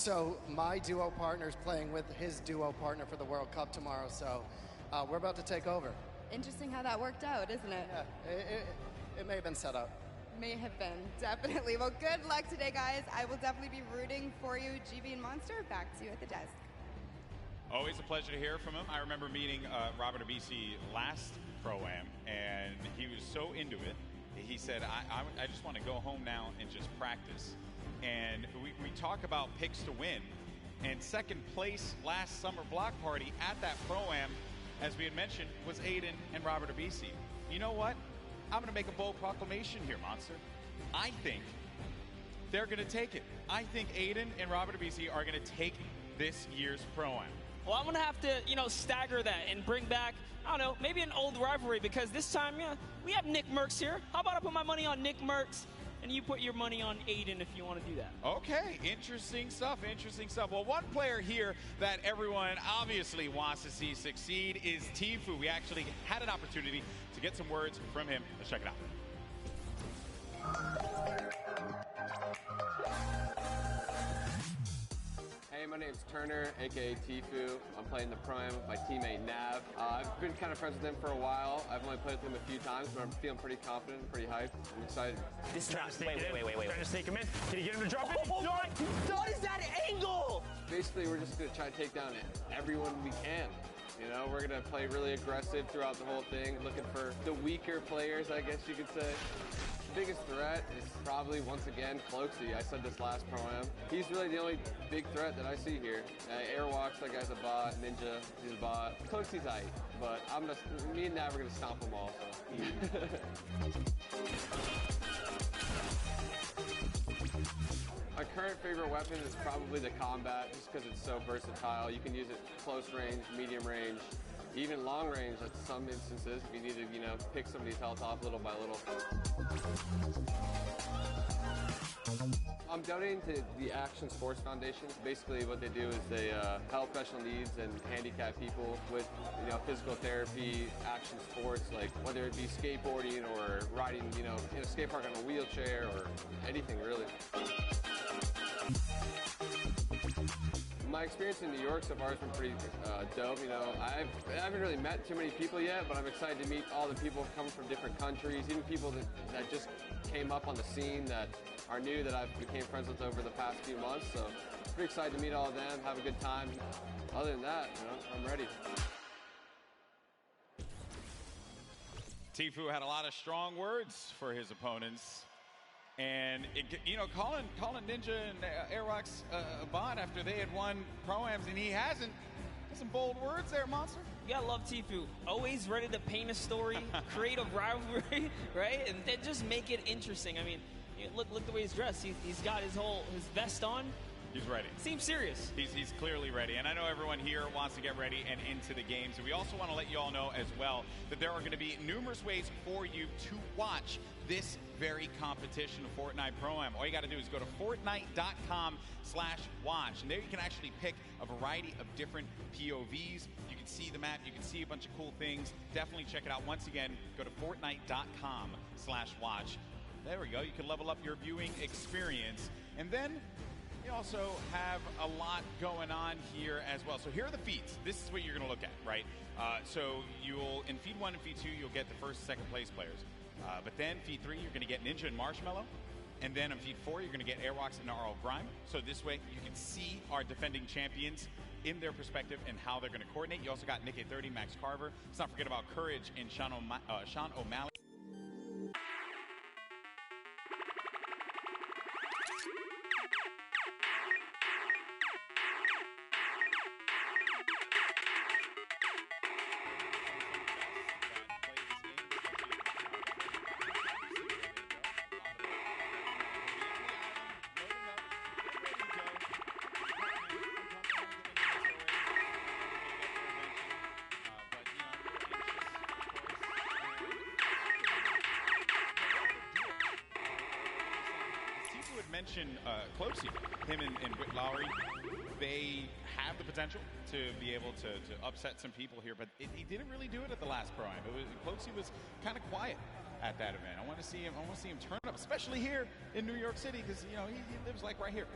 So my duo partner's playing with his duo partner for the World Cup tomorrow, so we're about to take over. Interesting how that worked out, isn't it? Yeah, it may have been set up. May have been, definitely. Well, good luck today, guys. I will definitely be rooting for you. GB and Monster, back to you at the desk. Always a pleasure to hear from him. I remember meeting Robert Abisi last Pro-Am, and he was so into it. He said, I just want to go home now and just practice. And we talk about picks to win. And second place last summer block party at that Pro-Am, as we had mentioned, was Aiden and Robert Abisi. You know what? I'm going to make a bold proclamation here, Monster. I think they're going to take it. I think Aiden and Robert Abisi are going to take this year's Pro-Am. Well, I'm going to have to, stagger that and bring back, I don't know, maybe an old rivalry, because this time, we have Nick Merckx here. How about I put my money on Nick Merckx, and you put your money on Aiden if you want to do that? Okay, interesting stuff, interesting stuff. Well, one player here that everyone obviously wants to see succeed is Tfue. We actually had an opportunity to get some words from him. Let's check it out. Hey, my name's Turner, aka Tfue. I'm playing the Pro-Am with my teammate Nav. I've been kind of friends with him for a while. I've only played with him a few times, but I'm feeling pretty confident, pretty hyped. I'm excited. This is not. Wait. Trying to stake him in. Can you get him to drop it? What is that angle? Basically, we're just going to try to take down everyone we can. We're going to play really aggressive throughout the whole thing, looking for the weaker players, I guess you could say. The biggest threat is probably, once again, Cloaksy. I said this last Pro-Am. He's really the only big threat that I see here. Airwalks, that guy's a bot. Ninja, he's a bot. Cloaksy's aight, but me and Nav are going to stomp them all. So. My current favorite weapon is probably the combat, just because it's so versatile. You can use it close range, medium range, even long range at some instances if you need to, pick somebody's health off little by little. I'm donating to the Action Sports Foundation. Basically what they do is they help special needs and handicapped people with physical therapy, action sports, like whether it be skateboarding or riding in a skate park on a wheelchair or anything really. My experience in New York so far has been pretty dope. I haven't really met too many people yet, but I'm excited to meet all the people coming from different countries, even people that just came up on the scene that are new that I've became friends with over the past few months. So pretty excited to meet all of them, have a good time. Other than that, I'm ready. Tfue had a lot of strong words for his opponents. And, calling Ninja and Airwalks a bot after they had won Pro-Ams and he hasn't. There's some bold words there, Monster. You gotta love Tfue. Always ready to paint a story, create a rivalry, right? And then just make it interesting. I mean, look the way he's dressed. He's got his vest on. He's ready. Seems serious. He's clearly ready. And I know everyone here wants to get ready and into the games. And we also want to let you all know as well that there are going to be numerous ways for you to watch this very competition of Fortnite Pro-Am. All you got to do is go to fortnite.com/watch. And there you can actually pick a variety of different POVs. You can see the map. You can see a bunch of cool things. Definitely check it out. Once again, go to fortnite.com/watch. There we go. You can level up your viewing experience. And then we also have a lot going on here as well. So here are the feeds. This is what you're going to look at, right? So in feed 1 and feed 2, you'll get the first and second place players. But then feed 3, you're going to get Ninja and Marshmallow. And then on feed 4, you're going to get Airwalks and RL Grime. So this way, you can see our defending champions in their perspective and how they're going to coordinate. You also got Nick A30, Max Carver. Let's not forget about Courage and Sean O'Malley. Mention Cloaksy, him and Whit Lowry, they have the potential to be able to upset some people here, but he didn't really do it at the last Pro-Am. Cloaksy was kind of quiet at that event. I want to see him turn up, especially here in New York City, because he lives like right here.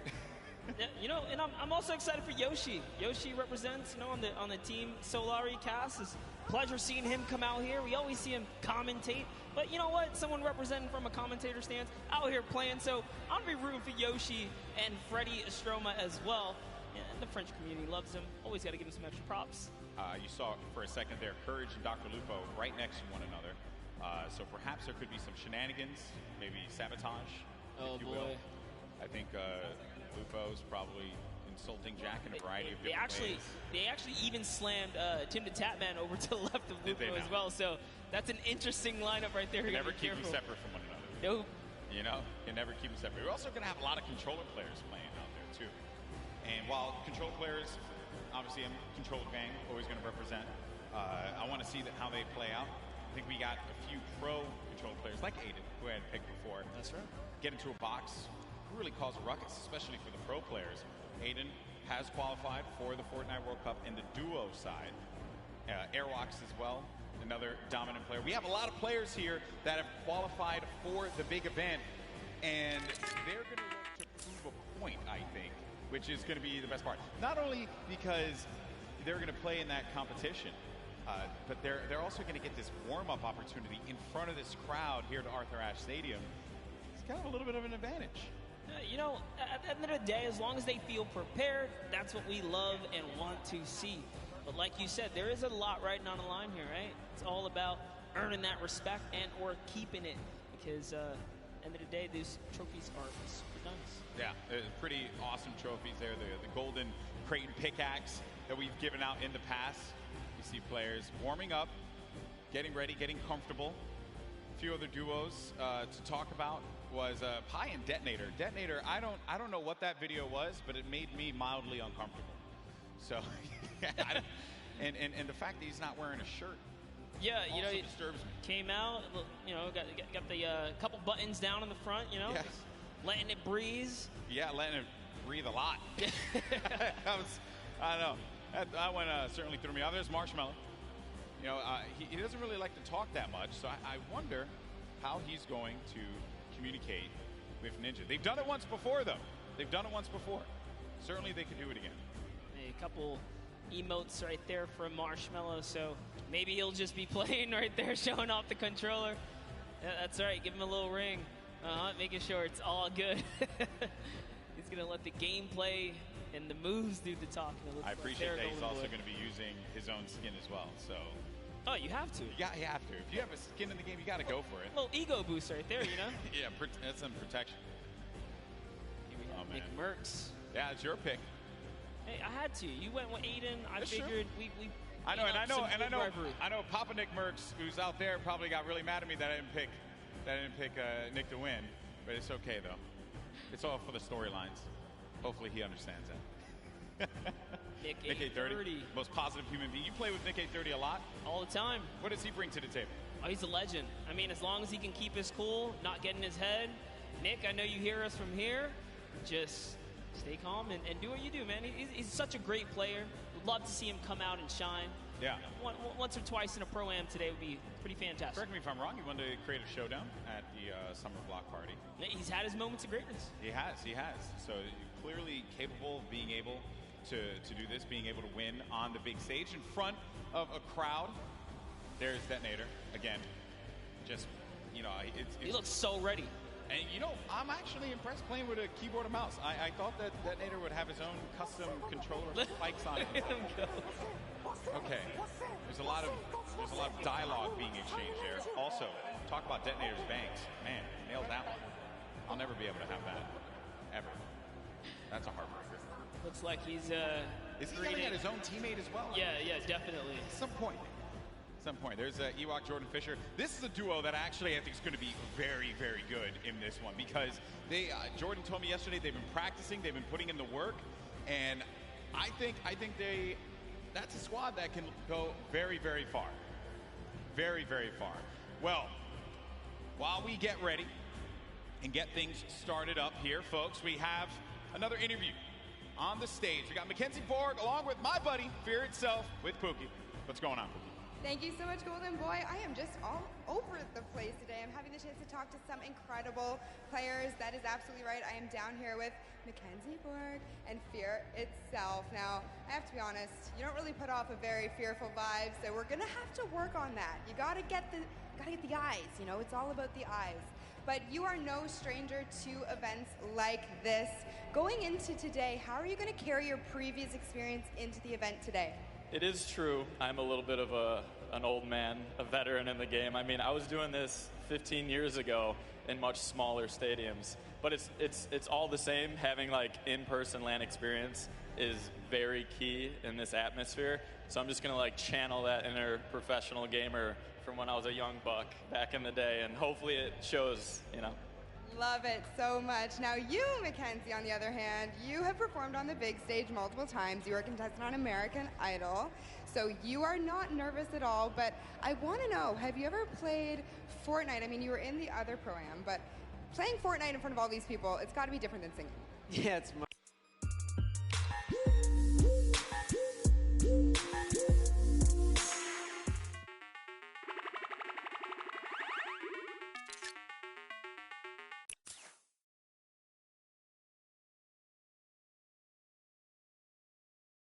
Yeah, you know, and I'm also excited for Yoshi. Yoshi represents, you know, on the Team Solari cast. It's a pleasure seeing him come out here. We always see him commentate, but you know what? Someone representing from a commentator stance out here playing. So I'm gonna be rooting for Yoshi and Freddie Estroma as well. And the French community loves him. Always got to give him some extra props. You saw for a second there, Courage and Dr. Lupo right next to one another. So perhaps there could be some shenanigans, maybe sabotage, if you will. I think Lupo's probably insulting Jack in a variety of different ways. They actually even slammed Tim the Tatman over to the left of Lupo as well. So that's an interesting lineup right there. You never keep them separate from one another. Nope. You know, you never keep them separate. We're also going to have a lot of controller players playing out there too. And while controller players, obviously I'm controller gang, always going to represent. I want to see how they play out. I think we got a few pro controller players like Aiden, who I had picked before. That's right. Get into a box, really cause a ruckus, especially for the pro players. Aiden has qualified for the Fortnite World Cup in the duo side. Airwalks as well, another dominant player. We have a lot of players here that have qualified for the big event, and they're going to look to prove a point, I think, which is going to be the best part. Not only because they're going to play in that competition, but they're also going to get this warm-up opportunity in front of this crowd here at Arthur Ashe Stadium. It's kind of a little bit of an advantage. You know, at the end of the day, as long as they feel prepared, that's what we love and want to see. But like you said, there is a lot riding on the line here, right? It's all about earning that respect and or keeping it, because at the end of the day, these trophies are super nice. Yeah, pretty awesome trophies there. The golden Creighton pickaxe that we've given out in the past. You see players warming up, getting ready, getting comfortable. A few other duos to talk about was Pi and Detonator. Detonator, I don't know what that video was, but it made me mildly uncomfortable. So, and the fact that he's not wearing a shirt. Yeah, you know, it disturbs me. Came out, you know, got the couple buttons down in the front, you know, yes. Letting it breeze. Yeah, letting it breathe a lot. I don't know. That one certainly threw me off. There's Marshmallow. You know, he doesn't really like to talk that much, so I wonder how he's going to communicate with Ninja. They've done it once before, though. They've done it once before. Certainly they could do it again. A couple emotes right there from Marshmallow, so maybe he'll just be playing right there, showing off the controller. Yeah, that's right, give him a little ring. Making sure it's all good. He's going to let the gameplay and the moves do the talking. I appreciate that he's also going to be using his own skin as well, so... Oh, you have to. Yeah, you have to. If you have a skin in the game, you got to go for it. A little ego boost right there, you know? Yeah, that's some protection. Here we have Nick Merckx. Yeah, it's your pick. Hey, I had to. You went with Aiden. I figured we I know Papa Nick Merckx, who's out there, probably got really mad at me that I didn't pick Nick to win, but it's okay though. It's all for the storylines. Hopefully he understands that. Nick 830, most positive human being. You play with Nick 830 a lot? All the time. What does he bring to the table? Oh, he's a legend. I mean, as long as he can keep his cool, not get in his head. Nick, I know you hear us from here. Just stay calm and do what you do, man. He's such a great player. Would love to see him come out and shine. Yeah. Once or twice in a Pro-Am today would be pretty fantastic. Correct me if I'm wrong. He wanted to create a showdown at the Summer Block Party. He's had his moments of greatness. He has. So clearly capable of being able to do this, being able to win on the big stage in front of a crowd. There's Detonator again. Just, you know, he looks so ready. And, you know, I'm actually impressed playing with a keyboard and mouse. I thought that Detonator would have his own custom controller spikes on it. Okay. There's a lot of dialogue being exchanged there. Also, talk about Detonator's bangs. Man, nailed that one. I'll never be able to have that. Ever. That's a heartbreaker. Looks like he's Is he yelling at his own teammate as well? Yeah, definitely. At some point. There's Ewok Jordan Fisher. This is a duo that actually I think is going to be very, very good in this one because Jordan told me yesterday they've been practicing, they've been putting in the work, and I think that's a squad that can go very, very far. Very, very far. Well, while we get ready and get things started up here, folks, we have another interview on the stage. We got Mackenzie Borg along with my buddy, Fear Itself, with Pookie. What's going on, Pookie? Thank you so much, Golden Boy. I am just all over the place today. I'm having the chance to talk to some incredible players. That is absolutely right. I am down here with Mackenzie Borg and Fear itself. Now, I have to be honest, you don't really put off a very fearful vibe, so we're gonna have to work on that. You gotta get the eyes, you know, it's all about the eyes. But you are no stranger to events like this. Going into today, how are you gonna carry your previous experience into the event today? It is true. I'm a little bit of an old man, a veteran in the game. I mean, I was doing this 15 years ago in much smaller stadiums, but it's all the same. Having like in-person LAN experience is very key in this atmosphere. So I'm just gonna like channel that inner professional gamer from when I was a young buck back in the day, and hopefully it shows, you know. Love it so much. Now you, Mackenzie, on the other hand, you have performed on the big stage multiple times. You were a contestant on American Idol, so you are not nervous at all, but I want to know, have you ever played Fortnite? I mean, you were in the other Pro-Am, but playing Fortnite in front of all these people, it's got to be different than singing. Yeah, it's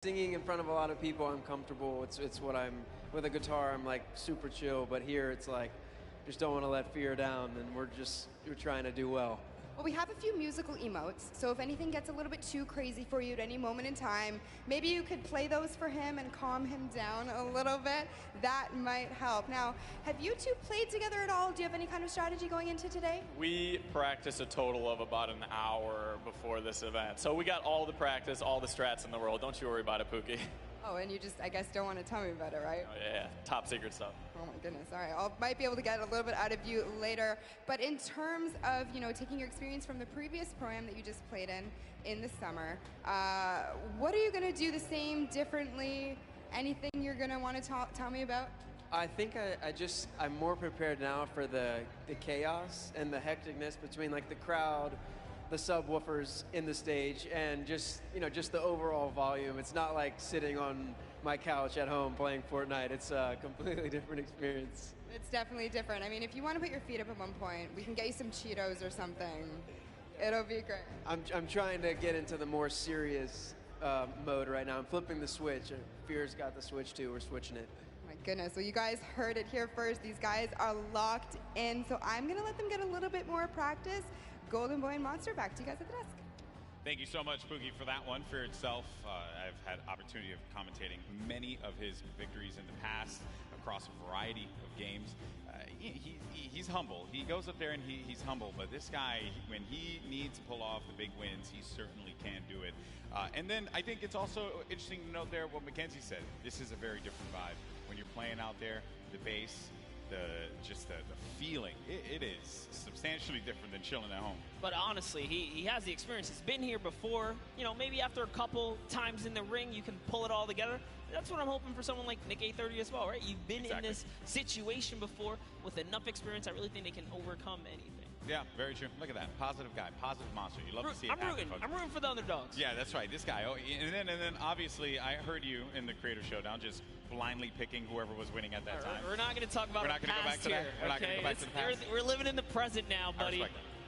singing in front of a lot of people, I'm comfortable. It's what I'm, with a guitar, I'm like super chill, but here it's like, just don't want to let fear down, and we're trying to do well. Well, we have a few musical emotes, so if anything gets a little bit too crazy for you at any moment in time, maybe you could play those for him and calm him down a little bit. That might help. Now, have you two played together at all? Do you have any kind of strategy going into today? We practice a total of about an hour before this event. So we got all the practice, all the strats in the world. Don't you worry about it, Pookie. Oh, and you just, I guess, don't want to tell me about it, right? Oh, yeah, top secret stuff. Oh my goodness, all right. I might be able to get a little bit out of you later. But in terms of, you know, taking your experience from the previous Pro-Am that you just played in the summer, what are you going to do the same, differently? Anything you're going to want to tell me about? I think I'm more prepared now for the chaos and the hecticness between like the crowd, the subwoofers in the stage, and just the overall volume. It's not like sitting on my couch at home playing Fortnite. It's a completely different experience. It's definitely different. I mean, if you want to put your feet up at one point, we can get you some Cheetos or something. It'll be great. I'm trying to get into the more serious mode right now. I'm flipping the switch. Fear's got the switch too. We're switching it. My goodness, well, you guys heard it here first. These guys are locked in, so I'm going to let them get a little bit more practice. Golden Boy and Monster, back to you guys at the desk. Thank you so much, Pookie, for that one. For itself, I've had opportunity of commentating many of his victories in the past across a variety of games. He's humble. He goes up there and he's humble, but this guy, when he needs to pull off the big wins, he certainly can do it. And then I think it's also interesting to note there what Mackenzie said. This is a very different vibe. When you're playing out there, the bass, the feeling, it is substantially different than chilling at home. But honestly, he has the experience. He's been here before. You know, maybe after a couple times in the ring, you can pull it all together. That's what I'm hoping for someone like Nick A30 as well, right? You've been in this situation before with enough experience. I really think they can overcome anything. Yeah, very true. Look at that. Positive guy, positive monster. You love to see it happen, folks. I'm rooting for the underdogs. Yeah, that's right. This guy. Oh, and then obviously, I heard you in the Creator Showdown just blindly picking whoever was winning at that time. We're not going to talk about We're not going to go back to that. We're not going to go back to the past. We're living in the present now, buddy.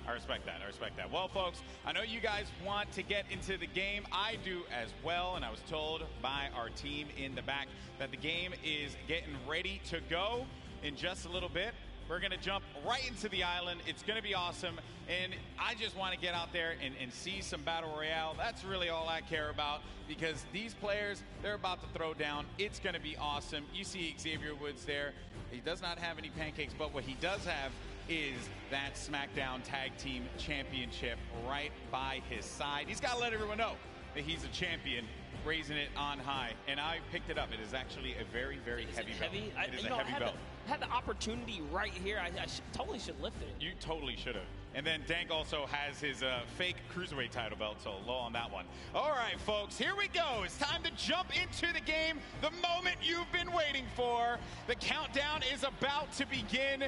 I respect that. Well, folks, I know you guys want to get into the game. I do as well, and I was told by our team in the back that the game is getting ready to go in just a little bit. We're going to jump right into the island. It's going to be awesome, and I just want to get out there and see some Battle Royale. That's really all I care about, because these players, they're about to throw down. It's going to be awesome. You see Xavier Woods there. He does not have any pancakes, but what he does have is that SmackDown Tag Team Championship right by his side. He's got to let everyone know that he's a champion, raising it on high, and I picked it up. It is actually a very, very heavy belt. It is a heavy belt. I had the opportunity right here. I totally should lift it. You totally should have. And then Dank also has his fake Cruiserweight title belt, so low on that one. All right, folks, here we go. It's time to jump into the game, the moment you've been waiting for. The countdown is about to begin.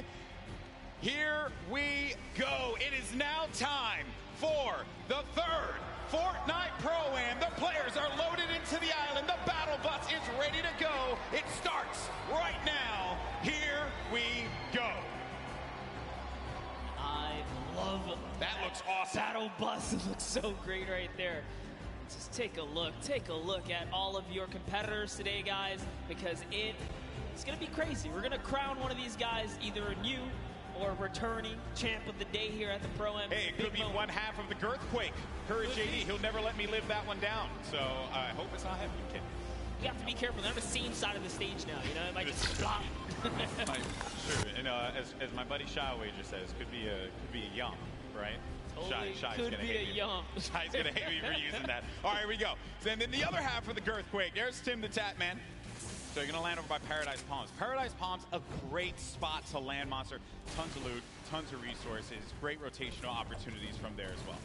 Here we go. It is now time for the third Fortnite Pro-Am. The players are loaded into the island. The battle bus is ready to go. It starts right now. looks awesome. Battle bus looks so great right there. Just take a look at all of your competitors today, guys, because it's going to be crazy. We're going to crown one of these guys either a new or returning champ of the day here at the Pro-Am. Hey, it could be one half of the Girthquake. Courage JD, he'll never let me live that one down. So I hope it's not him. Okay. You have to be careful. They're on the same side of the stage now. You know, it might just flop. Sure. And as my buddy Shy Wager says, could be a yum, right? Totally Shy's could gonna be hate a me. yum. Shy's gonna hate me for using that. All right, here we go. So and then the other half of the Girthquake. There's Tim the Tat Man. So you're gonna land over by Paradise Palms. Paradise Palms, a great spot to land monster. Tons of loot, tons of resources, great rotational opportunities from there as well.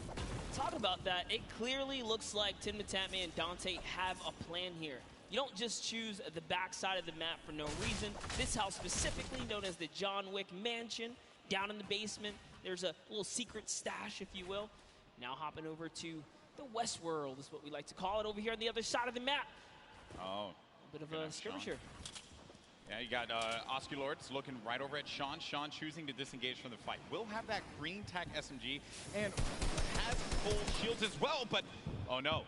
Talk about that. It clearly looks like Tim the Tat Man and Dante have a plan here. You don't just choose the backside of the map for no reason. This house specifically known as the John Wick Mansion. Down in the basement, there's a little secret stash, if you will. Now hopping over to the West World is what we like to call it over here on the other side of the map. Oh. A bit of a skirmish here. Yeah, you got Oscar Lords looking right over at Sean. Sean choosing to disengage from the fight. Will have that green tack SMG and has full shields as well, but oh no.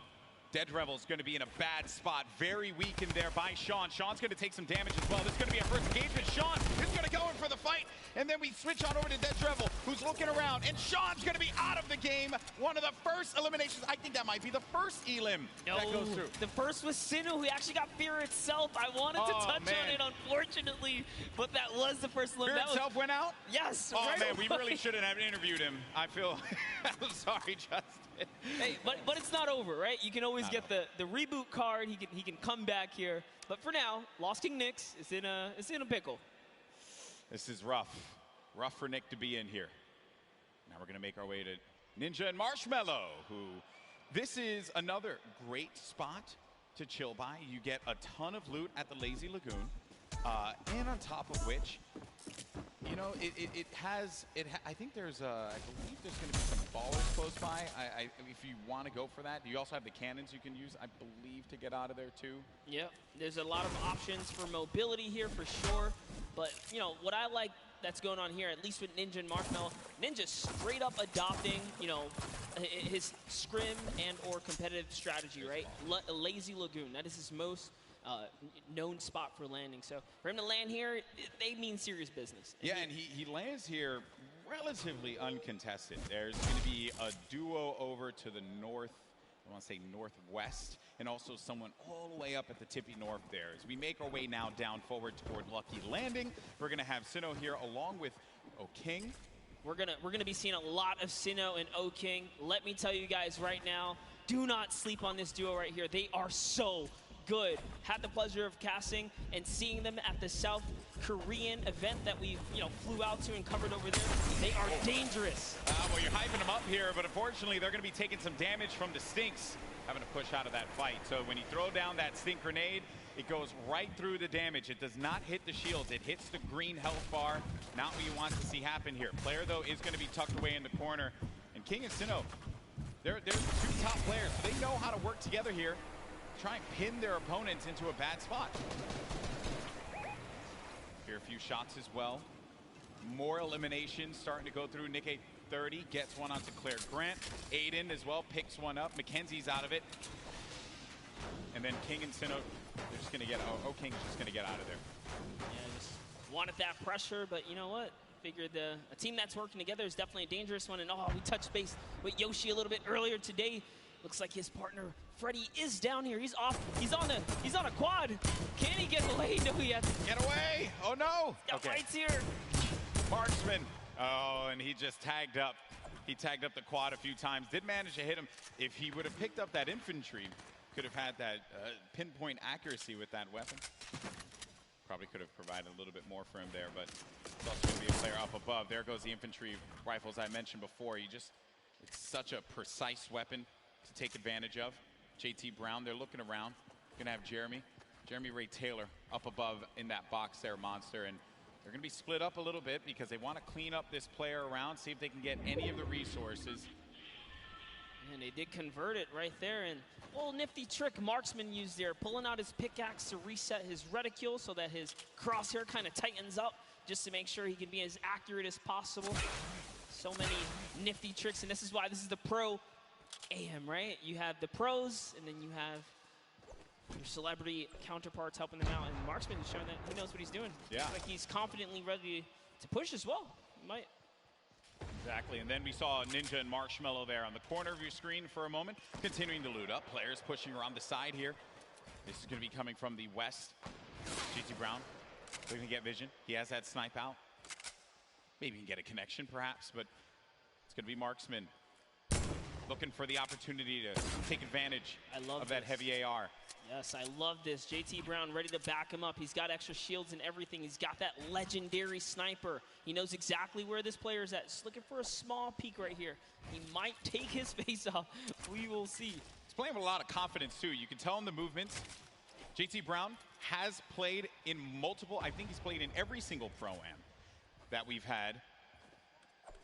Dead Revel's going to be in a bad spot. Very weakened there by Sean. Sean's going to take some damage as well. This is going to be a first engagement. Sean is going to go in for the fight. And then we switch on over to Dead Revel, who's looking around. And Sean's going to be out of the game. One of the first eliminations. I think that might be the first elim that goes through. The first was Sinu, who actually got Fear itself. I wanted to touch on it, unfortunately. But that was the first elim. Fear itself went out? Yes. Oh, right man, away. we really shouldn't have interviewed him. I feel I'm sorry, Justin. Hey, but it's not over, right? You can always get the reboot card. He can come back here. But for now, Lost King Nyx is in a pickle. This is rough for Nick to be in here. Now we're gonna make our way to Ninja and Marshmallow, who this is another great spot to chill by. You get a ton of loot at the Lazy Lagoon, and on top of which, you know, I think there's I believe there's going to be some ballers close by. If you want to go for that, you also have the cannons you can use, I believe, to get out of there too. Yeah, there's a lot of options for mobility here for sure. But you know what I like that's going on here, at least with Ninja and Marshmallow. Ninja straight up adopting, you know, his scrim and or competitive strategy, right? Lazy Lagoon. That is his most known spot for landing. So for him to land here, they mean serious business. Yeah, and he lands here relatively uncontested. There's going to be a duo over to the north, I want to say northwest, and also someone all the way up at the tippy north there. As we make our way now down forward toward Lucky Landing, we're going to have Sinnoh here along with O'King. We're gonna be seeing a lot of Sinnoh and O'King. Let me tell you guys right now, do not sleep on this duo right here. They are so good. Had the pleasure of casting and seeing them at the South Korean event that we flew out to and covered over there. They are dangerous. Well, you're hyping them up here, but unfortunately they're going to be taking some damage from the Stinks, having to push out of that fight. So when you throw down that Stink grenade, it goes right through the damage. It does not hit the shields. It hits the green health bar. Not what you want to see happen here. Player, though, is going to be tucked away in the corner. And King and Sinnoh, they're two top players. So they know how to work together here. Try and pin their opponents into a bad spot. Here, a few shots as well. More eliminations starting to go through. Nick 830 gets one onto Claire Grant. Aiden as well picks one up. Mackenzie's out of it. And then King and Sinnoh, they're just going to get, King's just going to get out of there. Yeah, just wanted that pressure, but you know what? Figured a team that's working together is definitely a dangerous one. And we touched base with Yoshi a little bit earlier today. Looks like his partner Freddy is down here. He's off. He's on a quad. Can he get away? No, he has to get away. Oh no. Okay. Fights here. Marksman. Oh, and he just tagged up. He tagged up the quad a few times. Did manage to hit him. If he would have picked up that infantry, could have had that pinpoint accuracy with that weapon. Probably could have provided a little bit more for him there, but it's also going to be a player up above. There goes the infantry rifles I mentioned before. It's such a precise weapon to take advantage of. JT Brown, they're looking around. Gonna have Jeremy Ray Taylor up above in that box there, Monster, and they're gonna be split up a little bit because they want to clean up this player around, see if they can get any of the resources. And they did convert it right there, and a little nifty trick Marksman used there, pulling out his pickaxe to reset his reticule so that his crosshair kind of tightens up just to make sure he can be as accurate as possible. So many nifty tricks, and this is why this is the pro AM, right? You have the pros, and then you have your celebrity counterparts helping them out, and Marksman is showing that he knows what he's doing. Yeah. Looks like he's confidently ready to push as well. He might. Exactly, and then we saw Ninja and Marshmello there on the corner of your screen for a moment, continuing to loot up. Players pushing around the side here. This is going to be coming from the west. GT Brown looking to get vision. He has that snipe out. Maybe he can get a connection perhaps, but it's going to be Marksman looking for the opportunity to take advantage of that heavy AR. Yes, I love this. JT Brown ready to back him up. He's got extra shields and everything. He's got that legendary sniper. He knows exactly where this player is at. Just looking for a small peek right here. He might take his face off. We will see. He's playing with a lot of confidence too. You can tell in the movements. JT Brown has played in multiple, I think he's played in every single Pro-Am that we've had.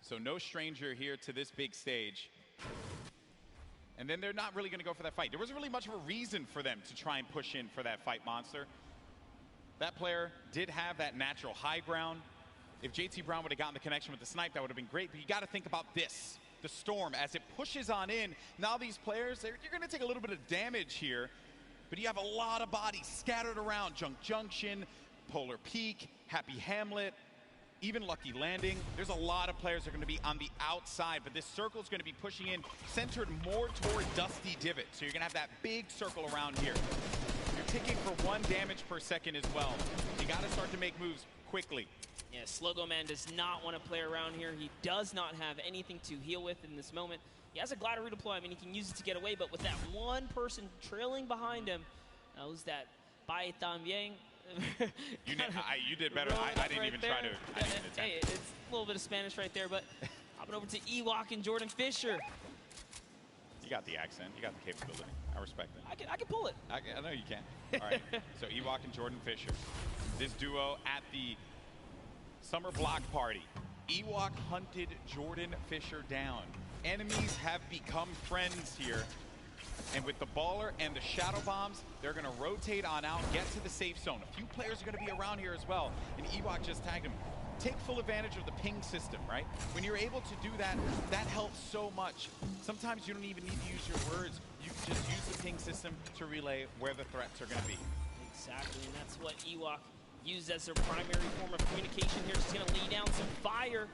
So no stranger here to this big stage. And then they're not really going to go for that fight. There wasn't really much of a reason for them to try and push in for that fight, Monster. That player did have that natural high ground. If JT Brown would have gotten the connection with the snipe, that would have been great. But you got to think about this, the storm, as it pushes on in. Now these players, you're going to take a little bit of damage here, but you have a lot of bodies scattered around. Junk Junction, Polar Peak, Happy Hamlet, even Lucky Landing. There's a lot of players that are going to be on the outside, but this circle is going to be pushing in, centered more toward Dusty Divot. So you're going to have that big circle around here. You're ticking for 1 damage per second as well. You got to start to make moves quickly. Yeah, Slogo Man does not want to play around here. He does not have anything to heal with in this moment. He has a glider redeploy. I mean, he can use it to get away, but with that one person trailing behind him, knows that Bai También. You did better. I didn't even try to. Hey, it's a little bit of Spanish right there, but hopping over to Ewok and Jordan Fisher. You got the accent. You got the capability. I respect it. I can pull it. I know you can. All right. So Ewok and Jordan Fisher. This duo at the summer block party. Ewok hunted Jordan Fisher down. Enemies have become friends here. And with the baller and the shadow bombs, they're going to rotate on out, get to the safe zone. A few players are going to be around here as well. And Ewok just tagged him. Take full advantage of the ping system, right? When you're able to do that, that helps so much. Sometimes you don't even need to use your words. You can just use the ping system to relay where the threats are going to be. Exactly, and that's what Ewok used as their primary form of communication here. She's going to lay down some fire.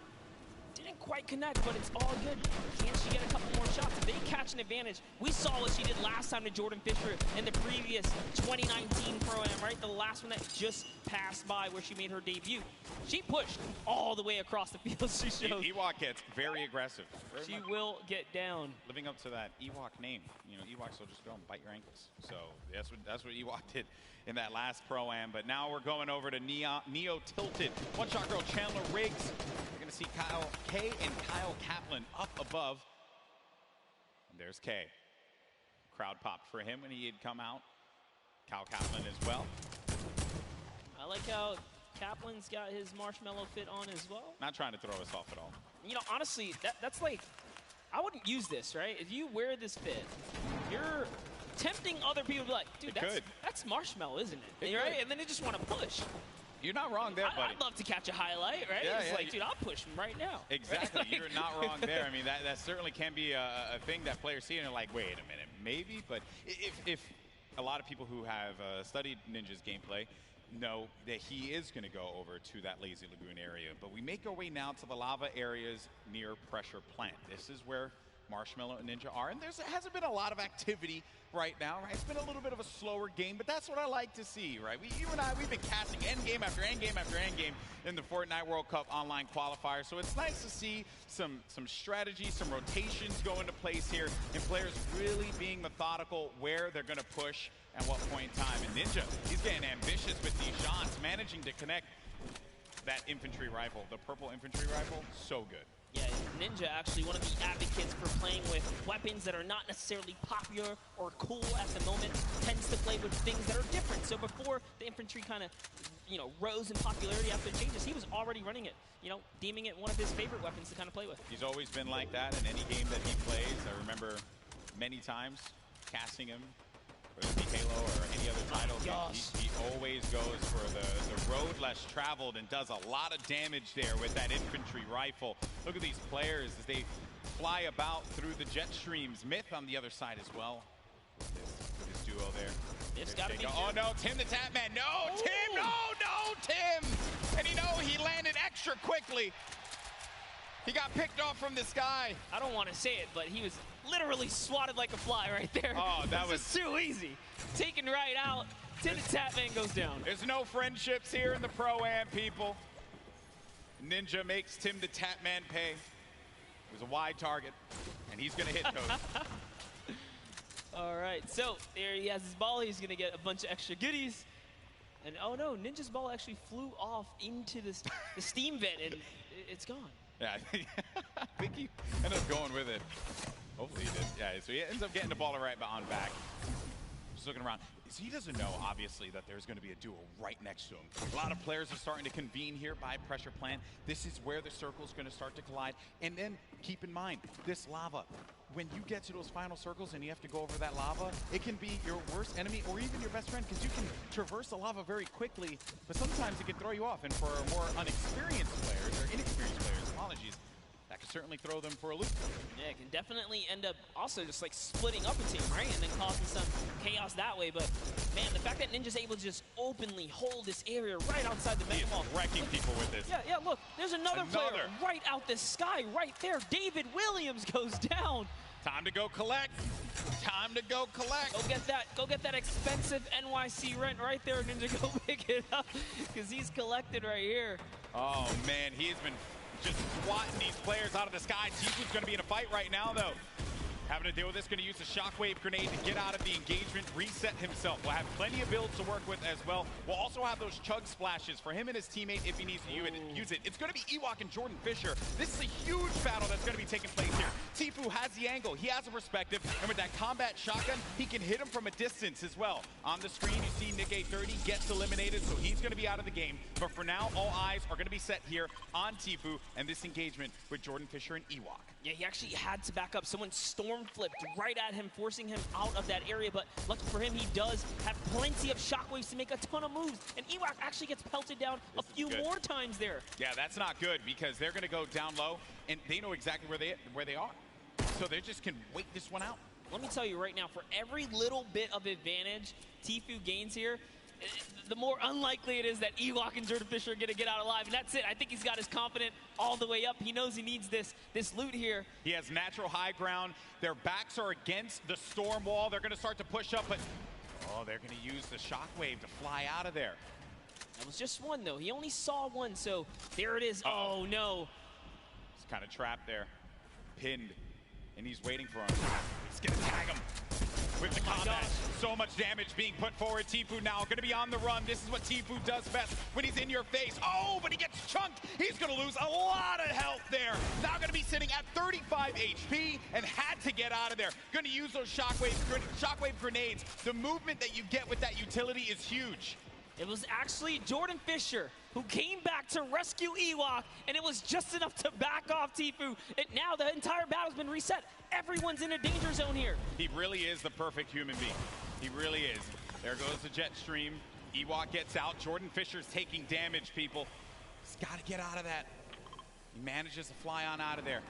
Didn't quite connect, but it's all good. Can she get a couple more shots? If they catch an advantage, we saw what she did last time to Jordan Fisher in the previous 2019 Pro-Am, right? The last one that just passed by where she made her debut. She pushed all the way across the field. She showed. Ewok gets very aggressive. She will get down. Living up to that Ewok name. You know, Ewoks will just go and bite your ankles. So that's what Ewok did in that last Pro-Am. But now we're going over to Neo Tilted. One Shot Girl Chandler Riggs. You're going to see Kyle K and Kyle Kaplan up above. And there's K. Crowd popped for him when he had come out. Kyle Kaplan as well. I like how Kaplan's got his marshmallow fit on as well. Not trying to throw us off at all. You know, honestly, that's like, I wouldn't use this, right? If you wear this fit, you're tempting other people to be like, dude, that's marshmallow, isn't it? Right? And then they just want to push. You're not wrong there, buddy. I'd love to catch a highlight, right? Yeah, it's like, dude, I'll push him right now. Exactly. Right? You're not wrong there. I mean, that certainly can be a thing that players see and they're like, wait a minute, maybe? But if a lot of people who have studied Ninja's gameplay know that he is going to go over to that Lazy Lagoon area. But we make our way now to the lava areas near Pressure Plant. This is where Marshmello and Ninja are, and there hasn't been a lot of activity right now, right? It's been a little bit of a slower game, but that's what I like to see, right? You and I, we've been casting endgame after endgame after endgame in the Fortnite World Cup online qualifier, so it's nice to see some strategy, some rotations go into place here, and players really being methodical where they're going to push at what point in time. And Ninja, he's getting ambitious with these shots, managing to connect that infantry rifle, the purple infantry rifle, so good. Yeah, Ninja actually one of the advocates for playing with weapons that are not necessarily popular or cool at the moment, tends to play with things that are different. So before the infantry kind of, you know, rose in popularity after the changes, he was already running it, you know, deeming it one of his favorite weapons to kind of play with. He's always been like that in any game that he plays. I remember many times casting him, whether it be Halo or any other title. He always goes for the road less traveled and does a lot of damage there with that infantry rifle. Look at these players as they fly about through the jet streams. Myth on the other side as well. With his duo there. It's got to be. Oh no, Tim the Tatman. No, Ooh. Tim. No, Tim. And he landed extra quickly. He got picked off from the sky. I don't want to say it, but he was literally swatted like a fly right there. Oh, that was too easy. Taken right out. Tim the Tatman goes down. There's no friendships here in the Pro-Am, people. Ninja makes Tim the Tatman pay. It was a wide target, and he's going to hit those. All right, so there he has his ball. He's going to get a bunch of extra goodies. And oh no, Ninja's ball actually flew off into the steam vent, and it's gone. Yeah, I think he ended up going with it. Hopefully he did. Yeah, so he ends up getting the ball right on back. Just looking around. So he doesn't know, obviously, that there's going to be a duo right next to him. A lot of players are starting to convene here by pressure plant. This is where the circle's going to start to collide. And then keep in mind, this lava, when you get to those final circles and you have to go over that lava, it can be your worst enemy or even your best friend, because you can traverse the lava very quickly, but sometimes it can throw you off. And for more unexperienced players, or inexperienced players, apologies, that could certainly throw them for a loop. Yeah, it can definitely end up also just like splitting up a team, right? And then causing some chaos that way. But man, the fact that Ninja's able to just openly hold this area right outside the mega mall. Wrecking people with this. Yeah, look, there's another player right out the sky, right there. David Williams goes down. Time to go collect. Time to go collect. Go get that expensive NYC rent right there, Ninja. Go pick it up, because he's collected right here. Oh man, he has been just swatting these players out of the sky. Tifu's going to be in a fight right now, though. Having to deal with this, going to use the shockwave grenade to get out of the engagement, reset himself. We'll have plenty of builds to work with as well. We'll also have those chug splashes for him and his teammate if he needs to use it. It's going to be Ewok and Jordan Fisher. This is a huge battle that's going to be taking place here. Tifu has the angle. He has a perspective. And with that combat shotgun, he can hit him from a distance as well. On the screen, you see Nick A30 gets eliminated, so he's going to be out of the game. But for now, all eyes are going to be set here on Tifu and this engagement with Jordan Fisher and Ewok. Yeah, he actually had to back up. Someone storm flipped right at him, forcing him out of that area. But lucky for him, he does have plenty of shockwaves to make a ton of moves. And Ewok actually gets pelted down a few more times there. Yeah, that's not good, because they're going to go down low, and they know exactly where they are. So they just can wait this one out. Let me tell you right now, for every little bit of advantage Tifu gains here, the more unlikely it is that Ewok and Jordan Fisher are going to get out alive. And that's it. I think he's got his confidence all the way up. He knows he needs this loot here. He has natural high ground. Their backs are against the storm wall. They're going to start to push up, but they're going to use the shockwave to fly out of there. That was just one, though. He only saw one, so there it is. Oh no. He's kind of trapped there, pinned, and he's waiting for him. He's going to tag him with the combat. So much damage being put forward. Tifu now going to be on the run. This is what Tifu does best when he's in your face. Oh, but he gets chunked. He's going to lose a lot of health there. Now going to be sitting at 35 HP and had to get out of there. Going to use those shockwave grenades. The movement that you get with that utility is huge. It was actually Jordan Fisher who came back to rescue Ewok, and it was just enough to back off Tifu. And now the entire battle's been reset. Everyone's in a danger zone here. He really is the perfect human being. He really is. There goes the jet stream. Ewok gets out. Jordan Fisher's taking damage, people. He's got to get out of that. He manages to fly on out of there.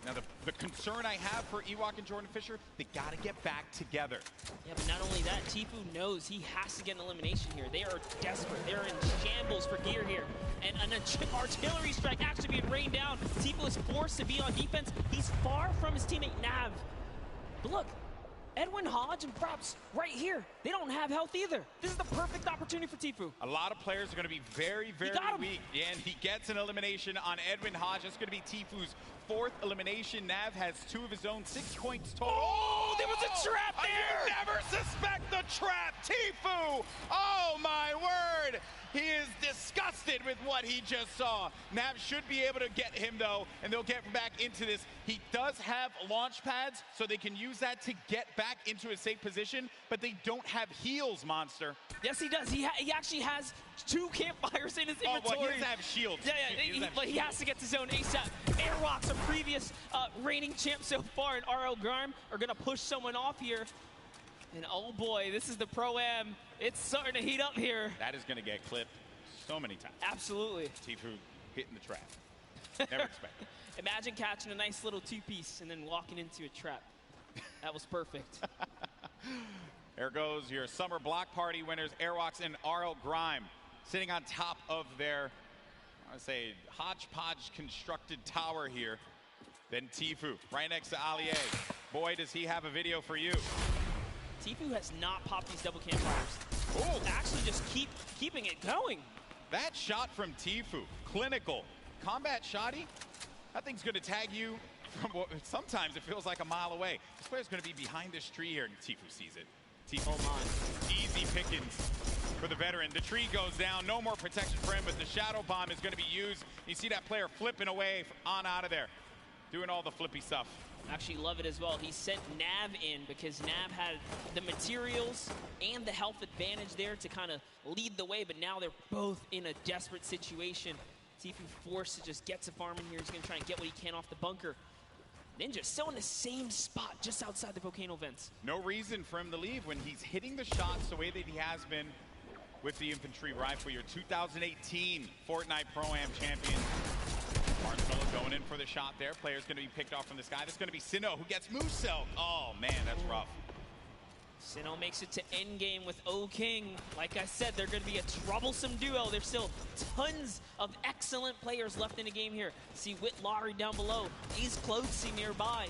Now, the concern I have for Ewok and Jordan Fisher, they got to get back together. Yeah, but not only that, Tifu knows he has to get an elimination here. They are desperate. They're in shambles for gear here. And an artillery strike actually being rained down. Tifu is forced to be on defense. He's far from his teammate Nav. But look, Edwin Hodge and Props right here. They don't have health either. This is the perfect opportunity for Tifu. A lot of players are going to be very, very weak. And he gets an elimination on Edwin Hodge. That's going to be Tifu's fourth elimination. Nav has 2 of his own, 6 points total. Oh, there was a trap there! You never suspect the trap, Tifu! Oh, my word! He is disgusted with what he just saw. Nav should be able to get him, though, and they'll get back into this. He does have launch pads, so they can use that to get back into a safe position, but they don't have heals, Monster. Yes, he does. He actually has 2 campfires in his inventory. Oh, well, he doesn't have shields. Yeah, but he has to get to zone ASAP. Airwalks, a previous reigning champ so far, and RL Grime are going to push someone off here. And oh boy, this is the Pro-Am. It's starting to heat up here. That is going to get clipped so many times. Absolutely. Tifu hitting the trap. Never expected. Imagine catching a nice little two-piece and then walking into a trap. That was perfect. There goes your summer block party winners, Airwalks and RL Grime, sitting on top of their, I would say, hodgepodge constructed tower here. Then Tfue, right next to Allier. Boy, does he have a video for you. Tfue has not popped these double campfires. Oh, actually just keeping it going. That shot from Tfue, clinical. Combat shotty, that thing's gonna tag you from what sometimes it feels like a mile away. This player's gonna be behind this tree here, and Tfue sees it. Tfue, easy pickings for the veteran. The tree goes down, no more protection for him, but the shadow bomb is gonna be used. You see that player flipping away on out of there, doing all the flippy stuff. Actually love it as well. He sent Nav in because Nav had the materials and the health advantage there to kind of lead the way, but now they're both in a desperate situation. Tfue forced to just get to farm in here. He's going to try and get what he can off the bunker. Ninja still in the same spot just outside the volcano vents. No reason for him to leave when he's hitting the shots the way that he has been with the infantry rifle. Your 2018 Fortnite Pro-Am champion. Marshmallow going in for the shot there. Player's going to be picked off from this guy. That's going to be Sinnoh, who gets Moose Cell. Oh, man, that's rough. Sinnoh makes it to endgame with O-King. Like I said, they're going to be a troublesome duo. There's still tons of excellent players left in the game here. See Whitlari down below. He's closing nearby.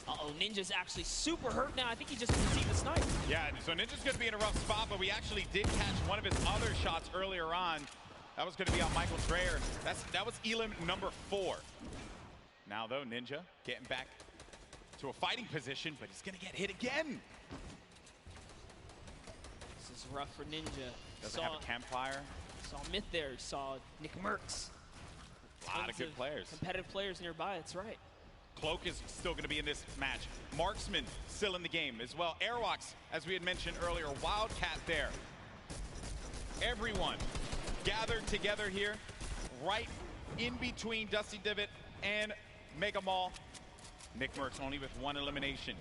Uh-oh, Ninja's actually super hurt now. I think he just received the snipe. Yeah, so Ninja's going to be in a rough spot, but we actually did catch one of his other shots earlier on. That was going to be on Michael Dreyer. That was elim number 4. Now, though, Ninja getting back to a fighting position, but he's going to get hit again. This is rough for Ninja. Doesn't have a campfire. Saw Myth there. Saw Nick Merckx. A lot of good players. Competitive players nearby, that's right. Cloak is still going to be in this match. Marksman still in the game as well. Airwalks, as we had mentioned earlier, Wildcat there. Everyone gathered together here, right in between Dusty Divot and Mega Mall. Nick Merckx only with 1 elimination.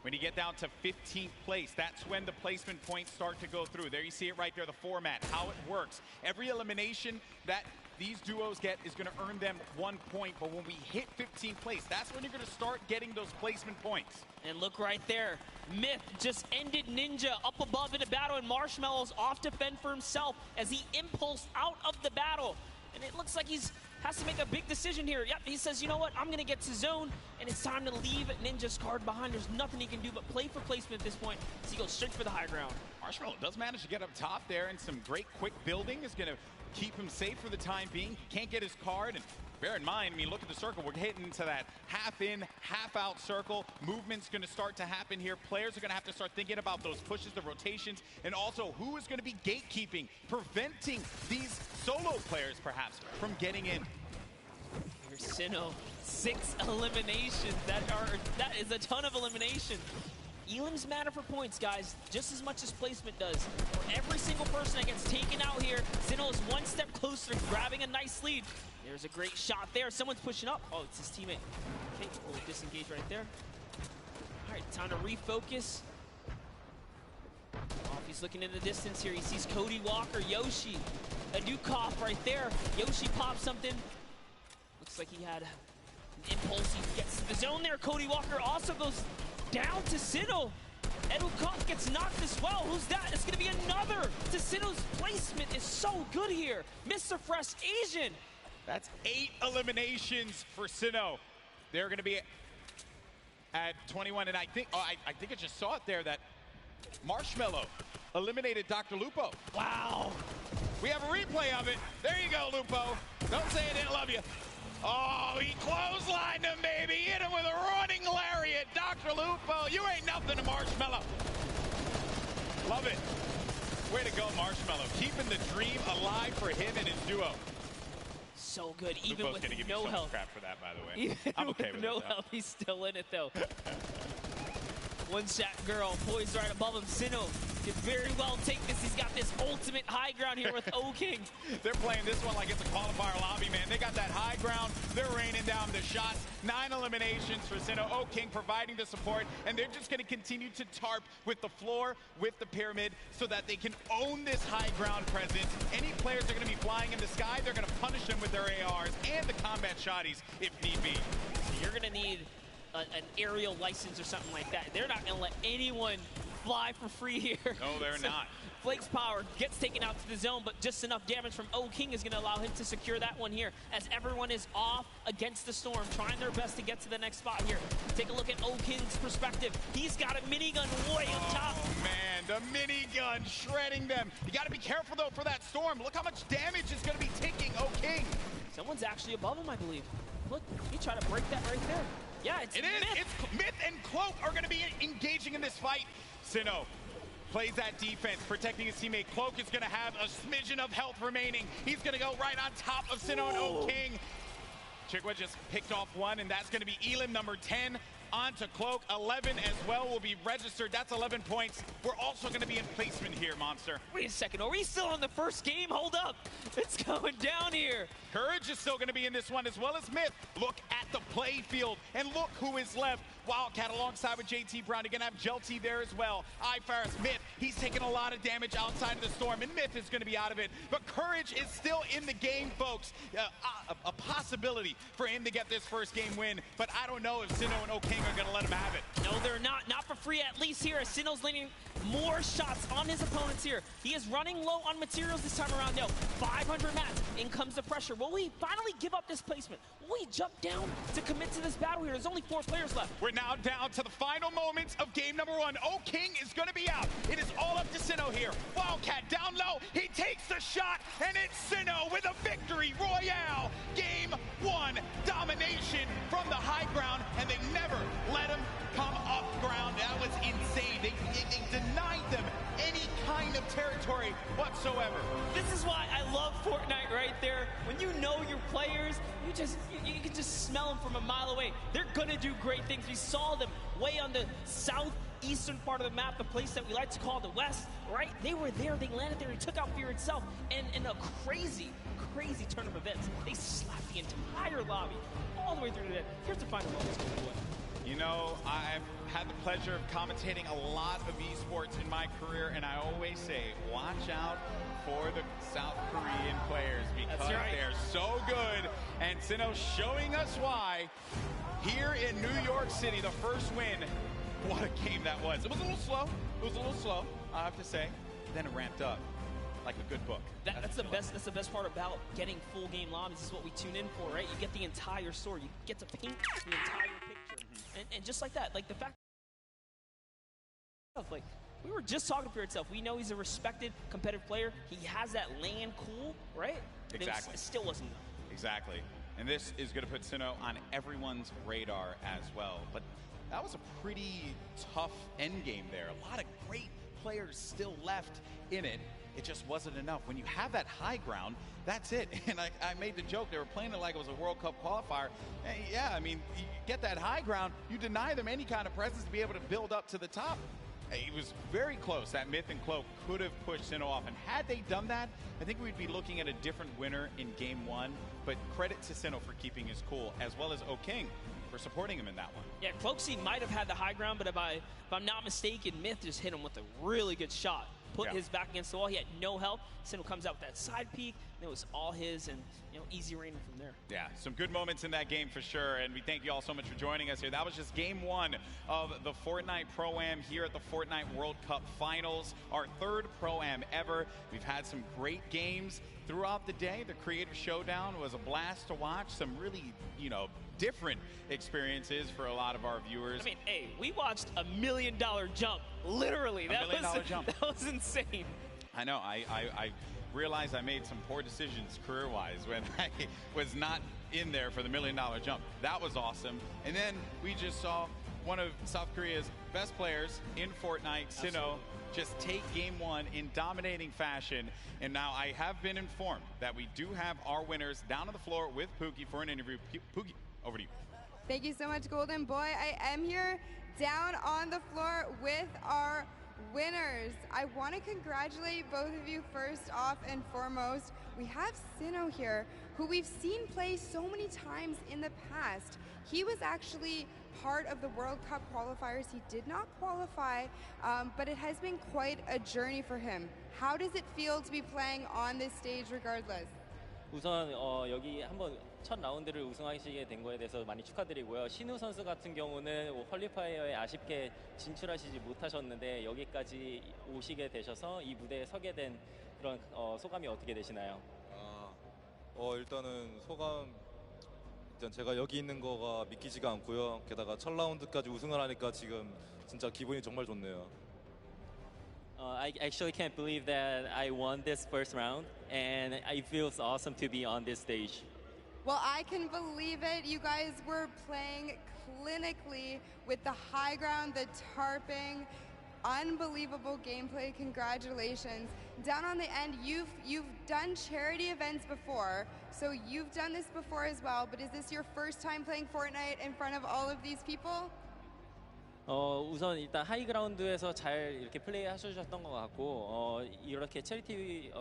When you get down to 15th place, that's when the placement points start to go through. There you see it right there, the format, how it works. Every elimination that these duos get is going to earn them 1 point, but when we hit 15th place, that's when you're going to start getting those placement points. And look right there, Myth just ended Ninja up above in a battle, and Marshmallow's off to fend for himself as he impulsed out of the battle. And it looks like he's has to make a big decision here. Yep, he says, you know what, I'm going to get to zone, and it's time to leave Ninja's card behind. There's nothing he can do but play for placement at this point, so he goes straight for the high ground. Marshmallow does manage to get up top there, and some great quick building is going to keep him safe for the time being. Can't get his card, and bear in mind, I mean, look at the circle. We're hitting into that half in, half out circle. Movement's going to start to happen here. Players are going to have to start thinking about those pushes, the rotations, and also who is going to be gatekeeping, preventing these solo players, perhaps, from getting in. Here's Sinnoh, 6 eliminations. That is a ton of elimination. Elims matter for points, guys, just as much as placement does. For every single person that gets taken out here, Sinnoh is 1 step closer to grabbing a nice lead. There's a great shot there. Someone's pushing up. Oh, it's his teammate. Okay, we'll disengage right there. All right, time to refocus. Oh, he's looking in the distance here. He sees Cody Walker, Yoshi, a new cough right there. Yoshi pops something. Looks like he had an impulse. He gets to the zone there. Cody Walker also goes down to Sinnoh. Edukov gets knocked as well. Who's that? It's going to be another. To Sinnoh's placement is so good here. Mr. Fresh Asian. That's 8 eliminations for Sinnoh. They're going to be at 21, and I think I just saw it there that Marshmallow eliminated Dr. Lupo. Wow. We have a replay of it. There you go, Lupo. Don't say I didn't love you. Oh, he clotheslined him, baby. Hit him with a running lariat. Dr. Lupo, you ain't nothing to Marshmallow. Love it. Way to go, Marshmallow. Keeping the dream alive for him and his duo. So good, even Lupo's with give no me so health. Much crap for that, by the way. Even I'm okay with no it, health, he's still in it, though. One shot girl poised right above him. Sinnoh could very well take this. He's got this ultimate high ground here with O-King. They're playing this one like it's a qualifier lobby, man. They got that high ground. They're raining down the shots. 9 eliminations for Sinnoh. O-King providing the support, and they're just going to continue to tarp with the floor, with the pyramid, so that they can own this high ground presence. Any players that are going to be flying in the sky, they're going to punish them with their ARs and the combat shotties if need be. So you're going to need an aerial license or something like that. They're not going to let anyone fly for free here. No, they're not. Flake's power gets taken out to the zone, but just enough damage from O-King is going to allow him to secure that one here, as everyone is off against the storm, trying their best to get to the next spot here. Take a look at O-King's perspective. He's got a minigun way up top. Oh, man, the minigun shredding them. You got to be careful, though, for that storm. Look how much damage is going to be taking O-King. Someone's actually above him, I believe. Look, he tried to break that right there. Yeah, it's Myth. It's Myth and Cloak are going to be engaging in this fight. Sinnoh plays that defense, protecting his teammate. Cloak is going to have a smidgen of health remaining. He's going to go right on top of Sinnoh and O-King. Chikwa just picked off one, and that's going to be Elim, number 10. On to Cloak. 11 as well will be registered. That's 11 points. We're also going to be in placement here, Monster. Wait a second. Are we still on the first game? Hold up. It's going down here. Courage is still going to be in this one, as well as Myth. Look at the play field, and look who is left. Wildcat alongside with JT Brown. You're going to have Jelty there as well. iFaris, Myth, he's taking a lot of damage outside of the storm, and Myth is going to be out of it. But Courage is still in the game, folks. A possibility for him to get this first game win, but I don't know if Sinnoh and O-King are going to let him have it. No, they're not. Not for free, at least here, as Sinnoh's landing more shots on his opponents here. He is running low on materials this time around, though. 500 mats. In comes the pressure. Will we finally give up this placement? Will we jump down to commit to this battle here? There's only 4 players left. We're now down to the final moments of game number 1. O-King is going to be out. It is all up to Sinnoh here. Wildcat down low. He takes the shot, and it's Sinnoh with a victory royale. Game 1 domination from the high ground, and they never let him come up ground. That was insane. They denied them any kind of territory whatsoever. This is why I love Fortnite right there. When you know your players, you can just smell them from a mile away. They're gonna do great things. We saw them way on the southeastern part of the map, the place that we like to call the West, right? They were there, they landed there, they took out Fear itself, and in a crazy turn of events, they slapped the entire lobby all the way through to that. Here's the final moments. You know, I've had the pleasure of commentating a lot of esports in my career, and I always say, watch out for the South Korean players, because they're so good. And Sinnoh showing us why here in New York City, the first win. What a game that was. It was a little slow. It was a little slow, I have to say. Then it ramped up like a good book. That's the best part about getting full game lobbies. This is what we tune in for, right? You get the entire story. You get to paint the entire picture. And just like that, like the fact of, like, we were just talking for itself. We know he's a respected, competitive player. He has that land cool, right? Exactly. It still wasn't enough. Exactly. And this is going to put Sinnoh on everyone's radar as well. But that was a pretty tough end game there. A lot of great players still left in it. It just wasn't enough. When you have that high ground, that's it. And I made the joke, they were playing it like it was a World Cup qualifier. And yeah, I mean, you get that high ground, you deny them any kind of presence to be able to build up to the top. It was very close. That Myth and Cloak could have pushed Sinnoh off. And had they done that, I think we'd be looking at a different winner in game 1. But credit to Sinnoh for keeping his cool, as well as O-King for supporting him in that one. Yeah, Cloaksy might have had the high ground, but if I'm not mistaken, Myth just hit him with a really good shot. Put his back against the wall. He had no help. Sinnoh comes out with that side peek, and it was all his, and easy raining from there. Yeah, some good moments in that game for sure, and we thank you all so much for joining us here. That was just game 1 of the Fortnite Pro-Am here at the Fortnite World Cup Finals, our 3rd Pro-Am ever. We've had some great games throughout the day. The Creator Showdown was a blast to watch. Some really, different experiences for a lot of our viewers. I mean, hey, we watched $1 million jump, literally. $1 million jump. That was insane. I know. I realized I made some poor decisions career-wise when I was not in there for the $1 million jump. That was awesome. And then we just saw one of South Korea's best players in Fortnite, Sinnoh, just take game 1 in dominating fashion. And now I have been informed that we do have our winners down on the floor with Pookie for an interview. Pookie, over to you. Thank you so much, Golden Boy. I am here down on the floor with our winners. I want to congratulate both of you first off and foremost. We have Sino here, who we've seen play so many times in the past. He was actually part of the World Cup qualifiers. He did not qualify, but it has been quite a journey for him. How does it feel to be playing on this stage regardless? 우선 여기 한번 첫 라운드를 우승하시게 된 거에 대해서 많이 축하드리고요. 신우 선수 같은 경우는 퀄리파이어에 아쉽게 진출하시지 못하셨는데 여기까지 오시게 되셔서 이 무대에 서게 된 그런 소감이 어떻게 되시나요? 일단은 소감 일단 제가 여기 있는 거가 믿기지가 않고요. 게다가 첫 라운드까지 우승을 하니까 지금 진짜 기분이 정말 좋네요. I actually can't believe that I won this first round, and it feels awesome to be on this stage. Well, I can believe it. You guys were playing clinically with the high ground, the tarping, unbelievable gameplay. Congratulations. Down on the end, you've done charity events before, so you've done this before as well, but is this your first time playing Fortnite in front of all of these people? 우선 일단 하이그라운드에서 잘 이렇게 플레이 하셨던 것 같고 이렇게 체리티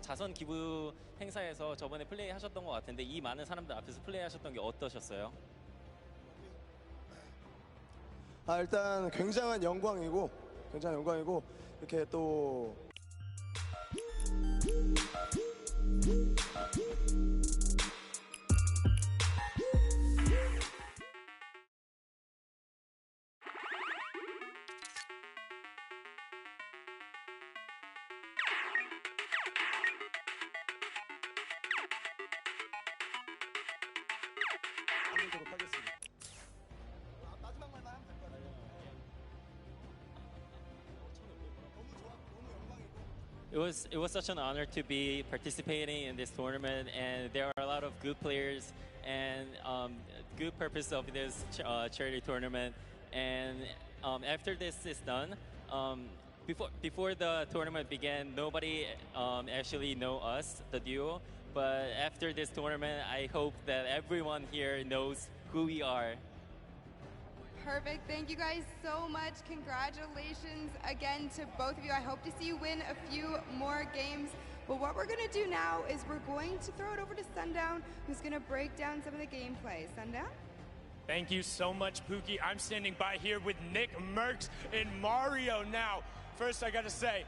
자선 기부 행사에서 저번에 플레이 하셨던 것 같은데 이 많은 사람들 앞에서 플레이 하셨던 게 어떠셨어요? 일단 굉장한 영광이고 이렇게 또 It was such an honor to be participating in this tournament, and there are a lot of good players and good purpose of this charity tournament. And after this is done, before the tournament began, nobody actually know us, the duo. But after this tournament, I hope that everyone here knows who we are. Perfect. Thank you guys so much. Congratulations again to both of you. I hope to see you win a few more games. But what we're going to do now is we're going to throw it over to Sundown, who's going to break down some of the gameplay. Sundown? Thank you so much, Pookie. I'm standing by here with Nick Merckx and Mario now. First, I got to say,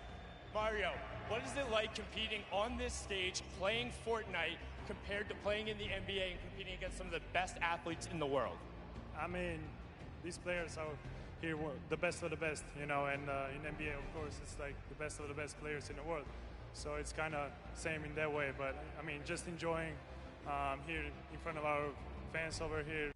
Mario, what is it like competing on this stage, playing Fortnite, compared to playing in the NBA and competing against some of the best athletes in the world? I mean, these players are here the best of the best, you know, and in NBA, of course, it's like the best of the best players in the world. So it's kind of same in that way, but I mean, just enjoying here in front of our fans over here.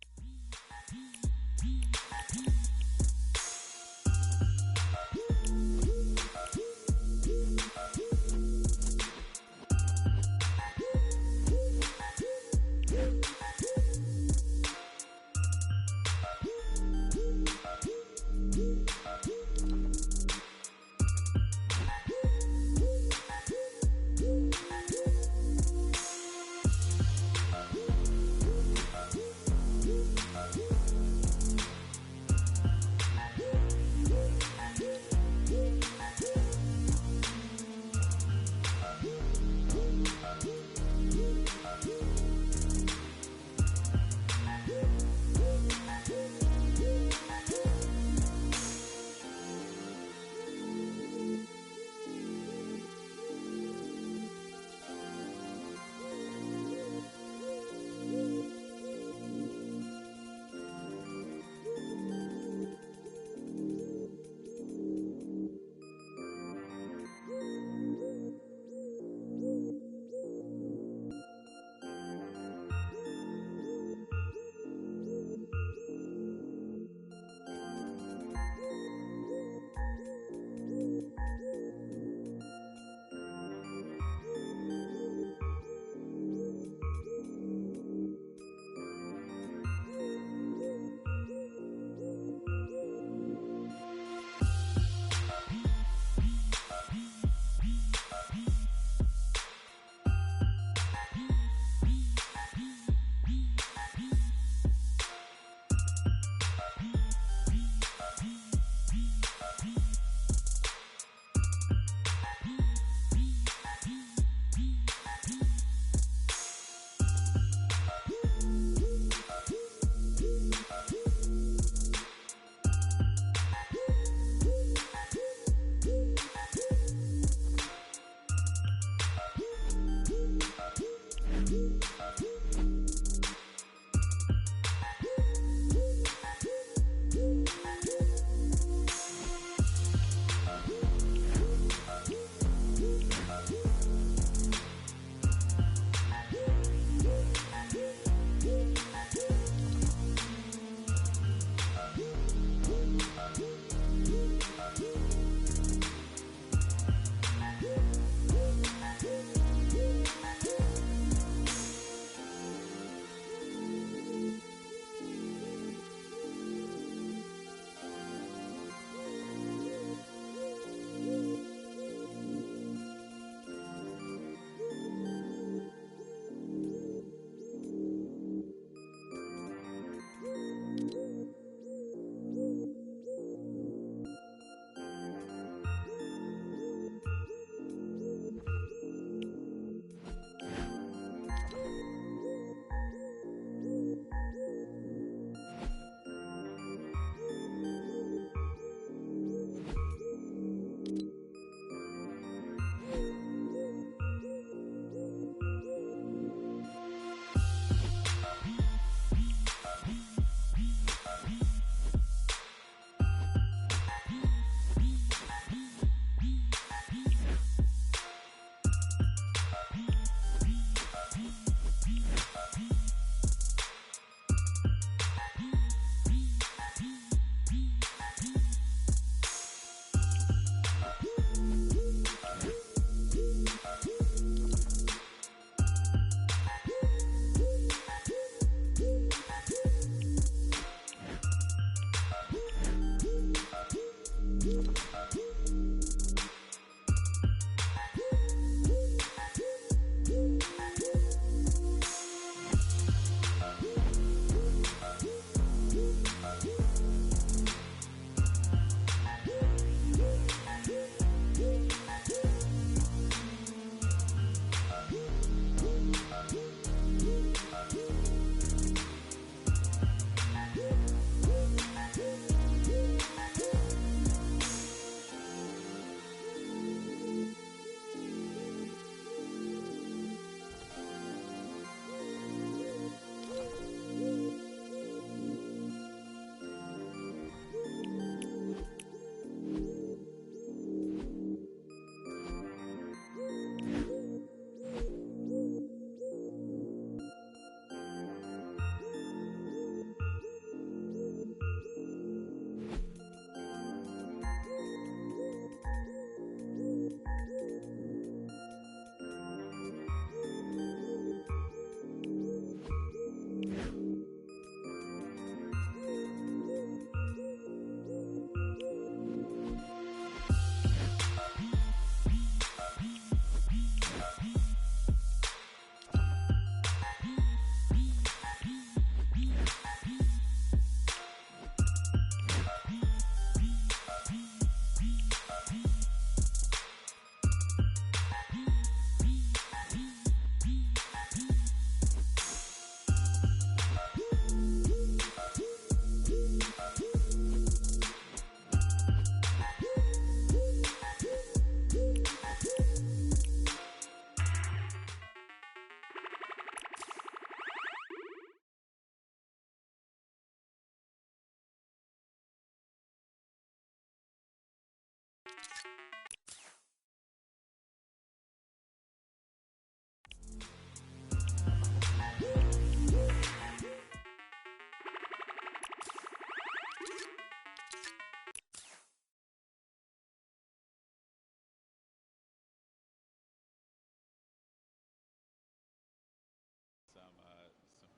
Some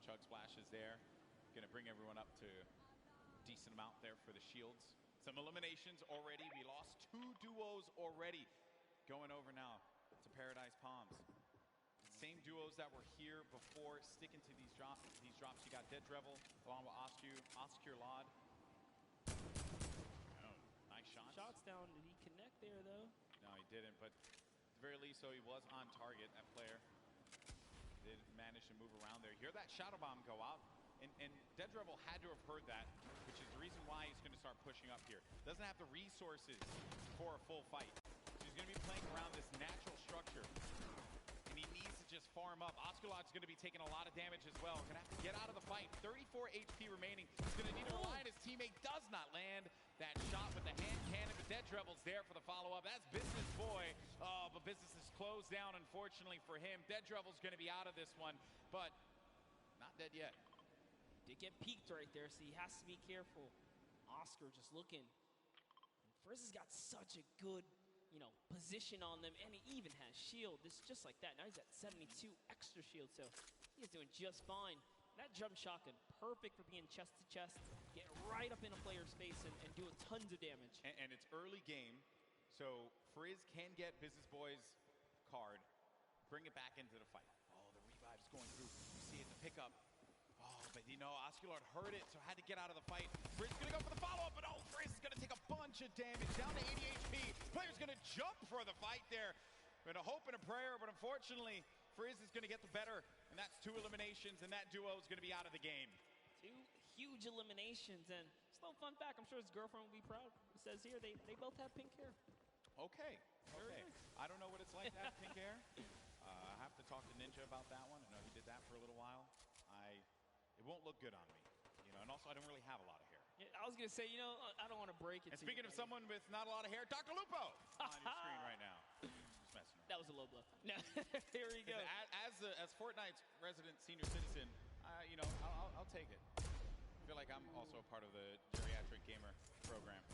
chug splashes there. Going to bring everyone up to a decent amount there for the shields. Some eliminations already. We lost 2 duos already. Going over now to Paradise Palms. Same duos that were here before, sticking to these drops. You got Dead Revel along with Oscar Lod. Oh, nice shots. Shots down. Did he connect there, though? No, he didn't, but at the very least, so he was on target, that player. Did manage to move around there. Hear that Shadow Bomb go out, and Dead Revel had to have heard that, which is the reason why he's going to start pushing up here. Doesn't have the resources for a full fight. So he's going to be playing around this natural structure, and he needs to just farm up. Osculot's going to be taking a lot of damage as well. Going to have to get out of the fight. 34 HP remaining. He's going to need to rely on his teammate. Does not land that shot with the hand cannon. The Dead Revel's there for the follow-up. That's Business Boy. Oh, but business is closed down, unfortunately for him. Dead Revel's going to be out of this one, but not dead yet. Did get peeked right there, so he has to be careful. Oscar just looking. Frizz has got such a good, position on them, and he even has shield. This is just like that. Now he's at 72 extra shield, so he's doing just fine. That jump shotgun, perfect for being chest to chest, get right up in a player's face and doing tons of damage. And it's early game, so Frizz can get Business Boy's card, bring it back into the fight. Oh, the revive's going through. You see it, the pickup. Oh, but Osculard heard it, so had to get out of the fight. Frizz gonna go for the follow-up, but Frizz is gonna take a bunch of damage, down to 80 HP. Player's gonna jump for the fight there. Been a hope and a prayer, but unfortunately, Frizz is gonna get the better, and that's 2 eliminations, and that duo is gonna be out of the game. 2 huge eliminations, and just a little fun fact, I'm sure his girlfriend will be proud. It says here, they both have pink hair. Okay. Very nice. I don't know what it's like to have pink hair. I have to talk to Ninja about that one. I know he did that for a little while. It won't look good on me, you know. And also, I don't really have a lot of hair. Yeah, I was gonna say, you know, I don't want to break it. And speaking of someone with not a lot of hair, Dr. Lupo on your screen right now. Just messing around. That was a low blow. No, here we go. As Fortnite's resident senior citizen, you know, I'll take it. I feel like I'm also a part of the geriatric gamer program.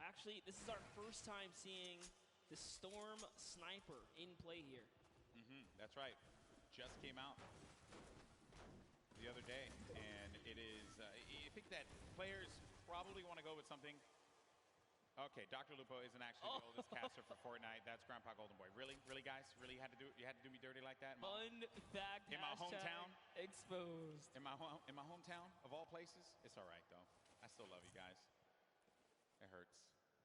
Actually, this is our first time seeing the Storm Sniper in play here. That's right. Just came out the other day, and it is. I think that players probably want to go with something. Okay, Dr. Lupo isn't actually the oldest caster for Fortnite. That's Grandpa Golden Boy. Really, guys? Really had to do? You had to do me dirty like that? Fun fact. In my hometown. Exposed. In my hometown of all places. It's all right though. I still love you guys. It hurts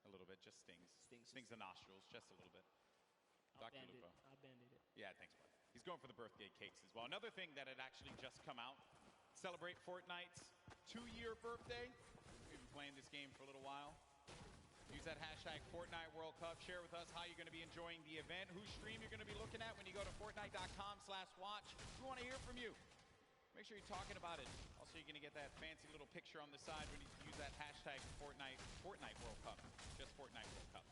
a little bit. Just stings. Stings the nostrils just a little bit. Dr. Lupo. I'll band-aid it. Yeah, thanks, bud. He's going for the birthday cakes as well. Another thing that had actually just come out. Celebrate Fortnite's 2-year birthday. We've been playing this game for a little while. Use that hashtag Fortnite World Cup. Share with us how you're going to be enjoying the event, whose stream you're going to be looking at when you go to Fortnite.com/watch. We want to hear from you. Make sure you're talking about it. Also, you're going to get that fancy little picture on the side when you use that hashtag Fortnite World Cup. Just Fortnite World Cup.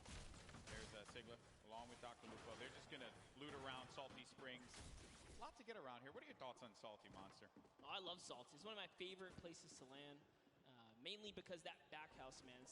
There's Sigla along with Dr. Lupo. They're just going to loot around Salty Springs. A lot to get around here. What are your thoughts on Salty, Monster? Oh, I love Salty. It's one of my favorite places to land, mainly because that back house, man.